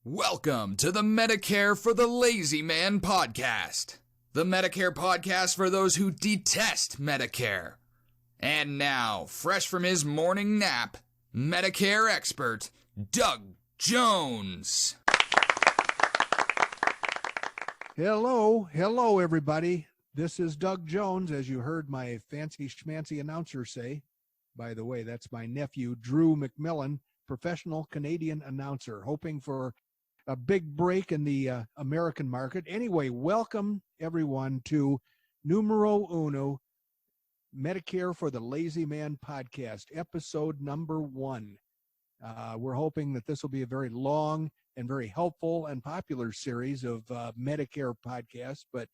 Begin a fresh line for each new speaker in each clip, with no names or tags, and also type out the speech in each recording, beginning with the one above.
Welcome to the Medicare for the Lazy Man podcast. The Medicare podcast for those who detest Medicare. And now, fresh from his morning nap, Medicare expert, Doug Jones.
Hello, everybody. This is Doug Jones, as you heard my fancy schmancy announcer say. By the way, that's my nephew, Drew McMillan, professional Canadian announcer, hoping for a big break in the American market. Anyway, welcome, everyone, to Numero Uno, Medicare for the Lazy Man podcast, episode number 1. We're hoping that this will be a very long and very helpful and popular series of Medicare podcasts, but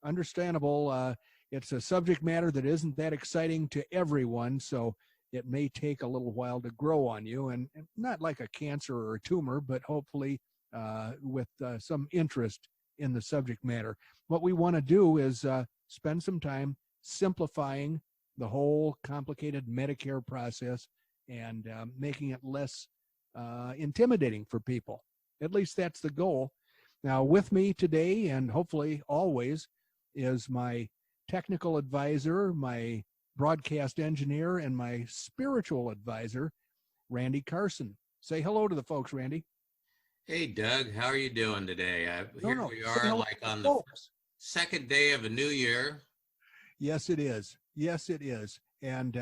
understandable, it's a subject matter that isn't that exciting to everyone, so it may take a little while to grow on you, and not like a cancer or a tumor, but hopefully with some interest in the subject matter. What we want to do is spend some time simplifying the whole complicated Medicare process and making it less intimidating for people. At least that's the goal. Now, with me today, and hopefully always, is my technical advisor, my broadcast engineer, and my spiritual advisor, Randy Carson. Say hello to the folks, Randy.
Hey, Doug, how are you doing today? We
Say
are like on the second day of a new year.
Yes, it is. Yes, it is. And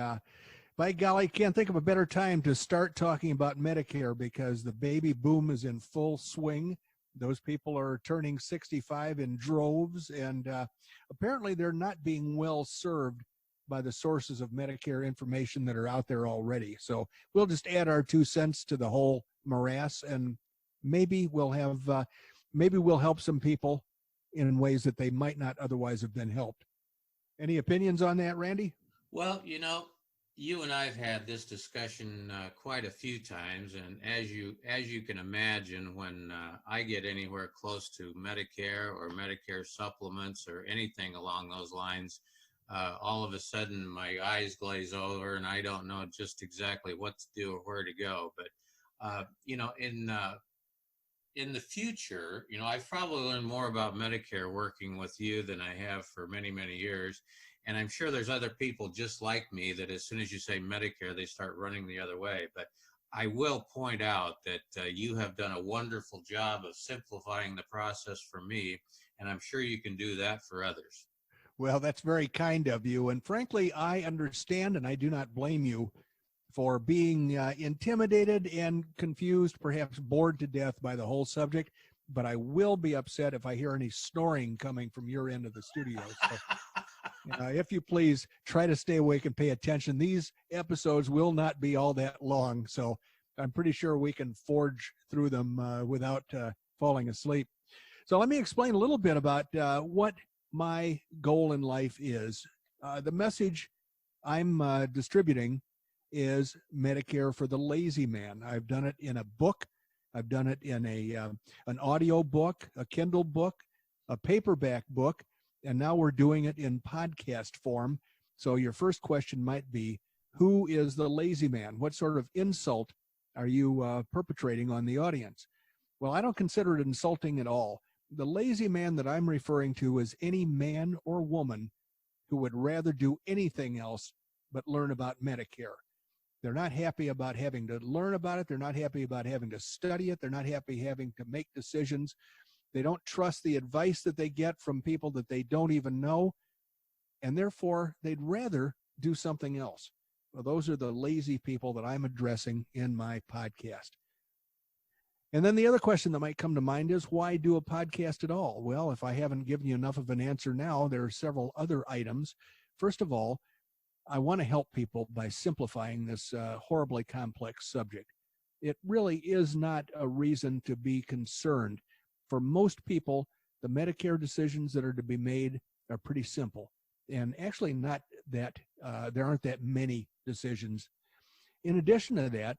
by golly, can't think of a better time to start talking about Medicare because the baby boom is in full swing. Those people are turning 65 in droves, and apparently they're not being well served by the sources of Medicare information that are out there already. So we'll just add our 2 cents to the whole morass, and maybe we'll help some people in ways that they might not otherwise have been helped. Any opinions on that, Randy?
Well, you and I have had this discussion quite a few times, and as you can imagine, when I get anywhere close to Medicare or Medicare supplements or anything along those lines, all of a sudden my eyes glaze over and I don't know just exactly what to do or where to go. But in the future, I've probably learned more about Medicare working with you than I have for many, many years. And I'm sure there's other people just like me that as soon as you say Medicare, they start running the other way. But I will point out that you have done a wonderful job of simplifying the process for me, and I'm sure you can do that for others.
Well, that's very kind of you. And frankly, I understand, and I do not blame you for being intimidated and confused, perhaps bored to death by the whole subject. But I will be upset if I hear any snoring coming from your end of the studio. So, if you please, try to stay awake and pay attention. These episodes will not be all that long, so I'm pretty sure we can forge through them without falling asleep. So let me explain a little bit about what my goal in life is. The message I'm distributing is Medicare for the Lazy Man. I've done it in a book. I've done it in an audio book, a Kindle book, a paperback book, and now we're doing it in podcast form. So your first question might be, who is the lazy man? What sort of insult are you perpetrating on the audience? Well, I don't consider it insulting at all. The lazy man that I'm referring to is any man or woman who would rather do anything else but learn about Medicare. They're not happy about having to learn about it. They're not happy about having to study it. They're not happy having to make decisions. They don't trust the advice that they get from people that they don't even know, and therefore they'd rather do something else. Well, those are the lazy people that I'm addressing in my podcast. And then the other question that might come to mind is, why do a podcast at all? Well, if I haven't given you enough of an answer now, there are several other items. First of all, I want to help people by simplifying this horribly complex subject. It really is not a reason to be concerned. For most people, the Medicare decisions that are to be made are pretty simple, and actually not that there aren't that many decisions. In addition to that,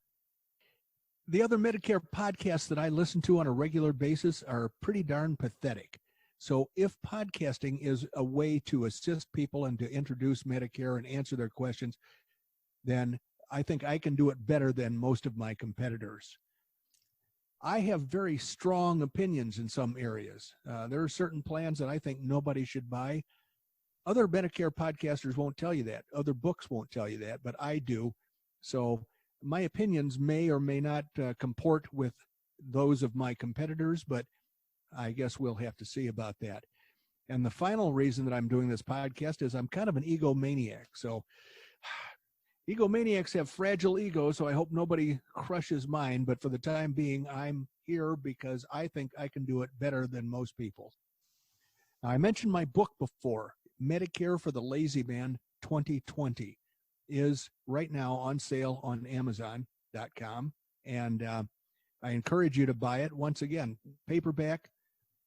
the other Medicare podcasts that I listen to on a regular basis are pretty darn pathetic. So if podcasting is a way to assist people and to introduce Medicare and answer their questions, then I think I can do it better than most of my competitors. I have very strong opinions in some areas. There are certain plans that I think nobody should buy. Other Medicare podcasters won't tell you that. Other books won't tell you that, but I do. So my opinions may or may not comport with those of my competitors, but I guess we'll have to see about that. And the final reason that I'm doing this podcast is I'm kind of an egomaniac. So egomaniacs have fragile egos, so I hope nobody crushes mine. But for the time being, I'm here because I think I can do it better than most people. Now, I mentioned my book before, Medicare for the Lazy Man 2020, is right now on sale on Amazon.com. And I encourage you to buy it. Once again, paperback.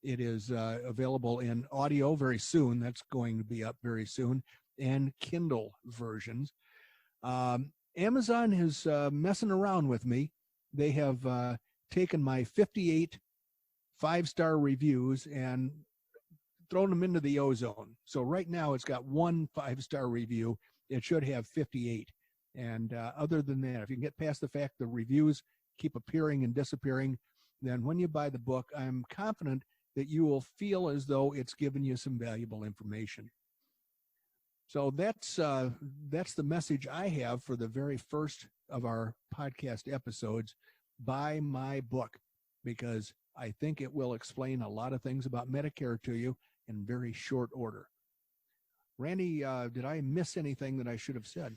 It is available in audio very soon. That's going to be up very soon. And Kindle versions. Amazon is messing around with me. They have taken my 58 5-star reviews and thrown them into the ozone. So right now it's got 1 5-star review. It should have 58. And other than that, if you can get past the fact the reviews keep appearing and disappearing, then when you buy the book, I'm confident that you will feel as though it's given you some valuable information. So that's the message I have for the very first of our podcast episodes. Buy my book, because I think it will explain a lot of things about Medicare to you in very short order. Randy, did I miss anything that I should have said?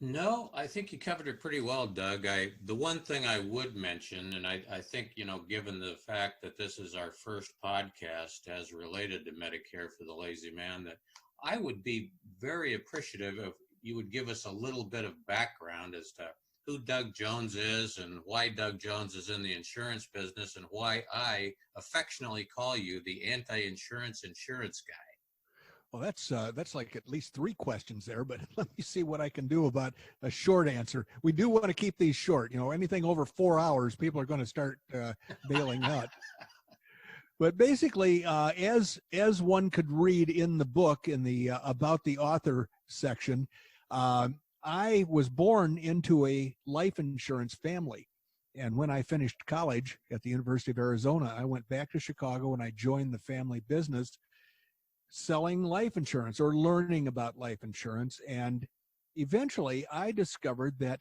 No, I think you covered it pretty well, Doug. The one thing I would mention, and I think, given the fact that this is our first podcast as related to Medicare for the Lazy Man, that I would be very appreciative if you would give us a little bit of background as to who Doug Jones is and why Doug Jones is in the insurance business and why I affectionately call you the anti-insurance insurance guy.
Well, that's like at least 3 questions there, but let me see what I can do about a short answer. We do want to keep these short. Anything over 4 hours, people are going to start bailing out. But basically, as one could read in the book, in the about the author section, I was born into a life insurance family. And when I finished college at the University of Arizona, I went back to Chicago and I joined the family business selling life insurance or learning about life insurance. And eventually I discovered that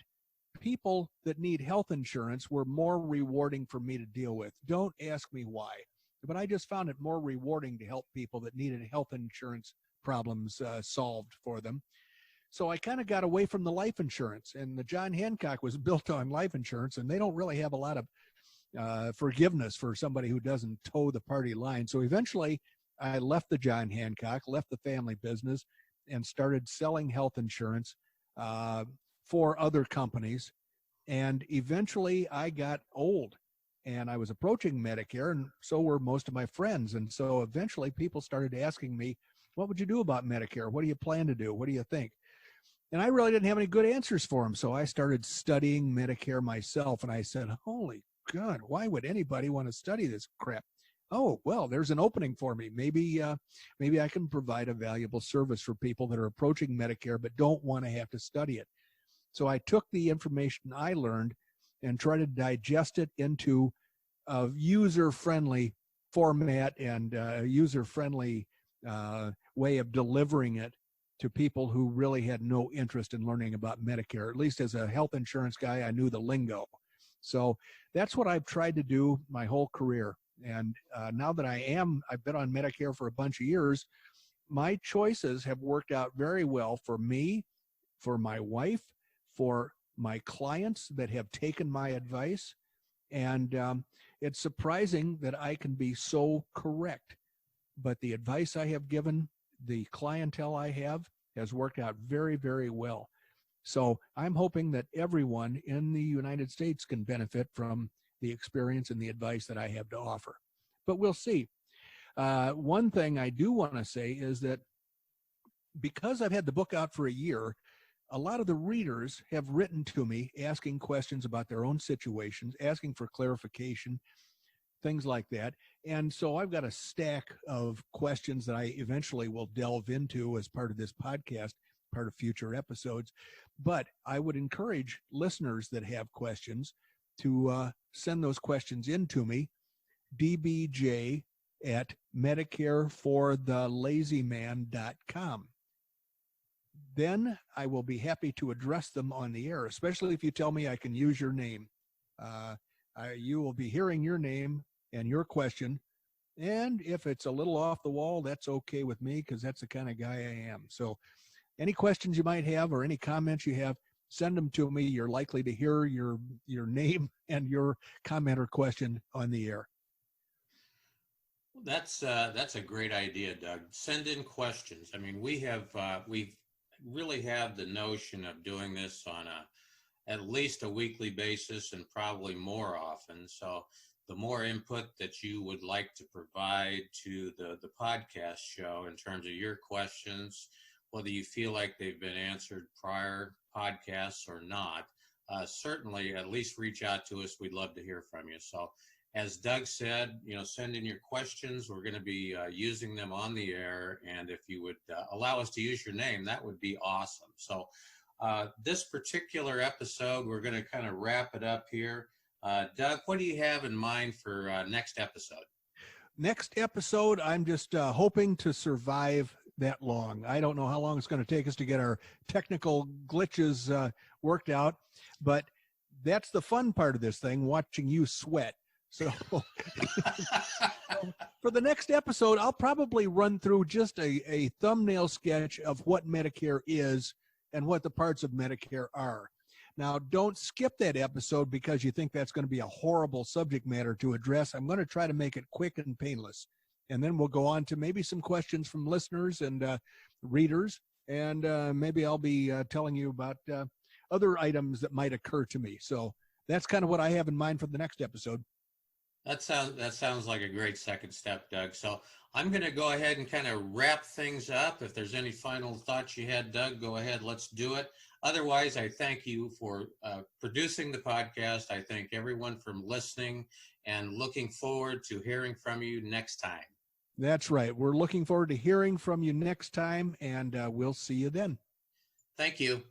people that need health insurance were more rewarding for me to deal with. Don't ask me why, but I just found it more rewarding to help people that needed health insurance problems solved for them. So I kind of got away from the life insurance, and the John Hancock was built on life insurance, and they don't really have a lot of forgiveness for somebody who doesn't toe the party line. So eventually I left the John Hancock, left the family business, and started selling health insurance for other companies. And eventually I got old and I was approaching Medicare, and so were most of my friends. And so eventually people started asking me, what would you do about Medicare? What do you plan to do? What do you think? And I really didn't have any good answers for them. So I started studying Medicare myself, and I said, holy God, why would anybody want to study this crap? Oh, well, there's an opening for me. Maybe I can provide a valuable service for people that are approaching Medicare but don't want to have to study it. So I took the information I learned and tried to digest it into a user-friendly format and a user-friendly way of delivering it to people who really had no interest in learning about Medicare. At least as a health insurance guy, I knew the lingo. So that's what I've tried to do my whole career. And now that I've been on Medicare for a bunch of years, my choices have worked out very well for me, for my wife, for my clients that have taken my advice. And it's surprising that I can be so correct. But the advice I have given, the clientele I have, has worked out very, very well. So I'm hoping that everyone in the United States can benefit from the experience and the advice that I have to offer. But we'll see. One thing I do want to say is that because I've had the book out for a year, a lot of the readers have written to me asking questions about their own situations, asking for clarification, things like that. And so I've got a stack of questions that I eventually will delve into as part of this podcast, part of future episodes. But I would encourage listeners that have questions to send those questions in to me, dbj@medicareforthelazyman.com. Then I will be happy to address them on the air, especially if you tell me I can use your name. You will be hearing your name and your question. And if it's a little off the wall, that's okay with me, because that's the kind of guy I am. So any questions you might have or any comments you have, send them to me. You're likely to hear your name and your comment or question on the air.
That's a great idea, Doug. Send in questions. I mean, we really have the notion of doing this on at least a weekly basis, and probably more often. So the more input that you would like to provide to the podcast show in terms of your questions, whether you feel like they've been answered prior podcasts or not, certainly at least reach out to us. We'd love to hear from you. So as Doug said, send in your questions. We're going to be using them on the air. And if you would allow us to use your name, that would be awesome. So this particular episode, we're going to kind of wrap it up here. Doug, what do you have in mind for next episode?
Next episode, I'm just hoping to survive that long. I don't know how long it's going to take us to get our technical glitches worked out, but that's the fun part of this thing, watching you sweat. So for the next episode, I'll probably run through just a thumbnail sketch of what Medicare is and what the parts of Medicare are. Now, don't skip that episode because you think that's going to be a horrible subject matter to address. I'm going to try to make it quick and painless. And then we'll go on to maybe some questions from listeners and readers. And maybe I'll be telling you about other items that might occur to me. So that's kind of what I have in mind for the next episode.
That sounds like a great second step, Doug. So I'm going to go ahead and kind of wrap things up. If there's any final thoughts you had, Doug, go ahead. Let's do it. Otherwise, I thank you for producing the podcast. I thank everyone for listening, and looking forward to hearing from you next time.
That's right. We're looking forward to hearing from you next time, and we'll see you then.
Thank you.